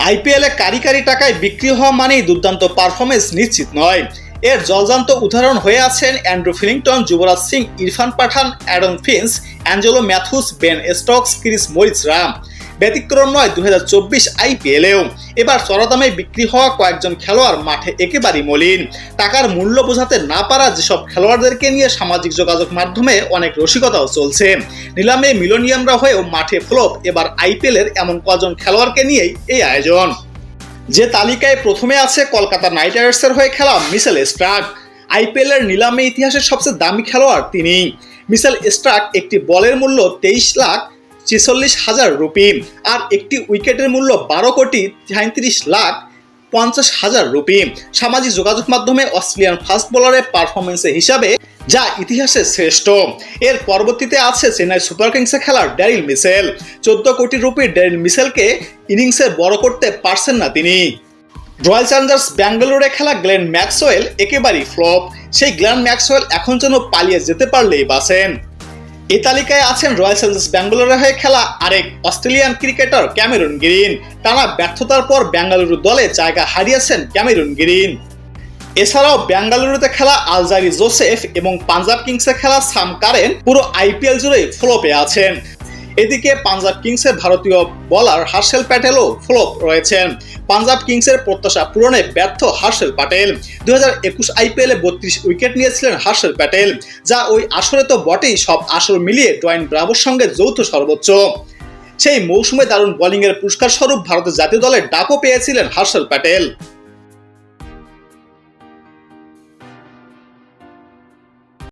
আইপিএলে কারি কারি টাকায় বিক্রি হওয়া মানেই দুর্দান্ত পারফরমেন্স নিশ্চিত নয়। এর জলজান্ত উদাহরণ হয়ে আছেন Andrew Flintoff, Yuvraj Singh, Irfan Pathan, Aaron Finch, Angelo Mathews, Ben Stokes, Chris মরিসরা। ব্যতিক্রম নয় 2024 আইপিএলেও। এবার চড়াদামে বিক্রি হওয়া কয়েকজন খেলোয়াড় মাঠে একেবারেই মলিন। টাকার মূল্য বোঝাতে না পারা যেসব খেলোয়াড়দেরকে নিয়ে সামাজিক যোগাযোগ মাধ্যমে অনেক রসিকতাও চলছে। নিলামে মিলোনিয়ামরা হয়েও মাঠে ফ্লপ এবার আইপিএলের এমন কজন খেলোয়াড়কে নিয়েই এই আয়োজন। যে তালিকায় প্রথমে আছে কলকাতা নাইট রাইডার্সের হয়ে খেলা মিচেল স্টার্ক। আইপিএলের নিলামে ইতিহাসের সবচেয়ে দামি খেলোয়াড় তিনি। মিচেল স্টার্ক একটি বলের মূল্য 23,46,000 রুপি আর একটি উইকেটের মূল্য 12,37,50,000 রুপি। সামাজিক যোগাযোগ মাধ্যমে অস্ট্রেলিয়ান ফাস্ট বোলারের পারফরমেন্সের হিসাবে যা ইতিহাসে শ্রেষ্ঠ। এর পরবর্তীতে আছে চেন্নাই সুপার কিংসে খেলার ড্যারিল মিচেল। 14 কোটি রুপির ড্যারিল মিচেলকে ইনিংসে বড় করতে পারছেন না তিনি। রয়্যাল চ্যালেঞ্জার্স ব্যাঙ্গালোরে খেলা গ্লেন ম্যাক্সওয়েল একেবারেই ফ্লপ। সেই গ্লেন ম্যাক্সওয়েল এখন যেন পালিয়ে যেতে পারলেই বাঁচেন। এই তালিকায় আছেন রয়্যাল চ্যালেঞ্জার্স ব্যাঙ্গালোরে হয়ে খেলা আরেক অস্ট্রেলিয়ান ক্রিকেটার ক্যামেরন গ্রিন। টানা ব্যর্থতার পর বেঙ্গালুরু দলে জায়গা হারিয়েছেন ক্যামেরন গ্রিন। এছাড়াও বেঙ্গালুরুতে খেলা আলজারি জোসেফ এবং পাঞ্জাব কিংসে খেলা সাম কারেন পুরো আইপিএল জুড়ে ফ্লপে আছেন। এদিকে পাঞ্জাব কিংসের ভারতীয় বোলার হার্ষেল প্যাটেলও ফ্লপ রয়েছেন। পাঞ্জাব কিংসের প্রত্যাশা পূরণে ব্যর্থ হার্ষেল প্যাটেল। 2021 আইপিএলে 32 উইকেট নিয়েছিলেন হার্ষেল প্যাটেল, যা ওই আসরে তো বটেই, সব আসর মিলিয়ে ডোয়াইন ব্রাভোর সঙ্গে যৌথ সর্বোচ্চ। সেই মৌসুমে দারুণ বোলিংয়ের পুরস্কার স্বরূপ ভারতের জাতীয় দলের ডাকও পেয়েছিলেন হার্ষেল প্যাটেল।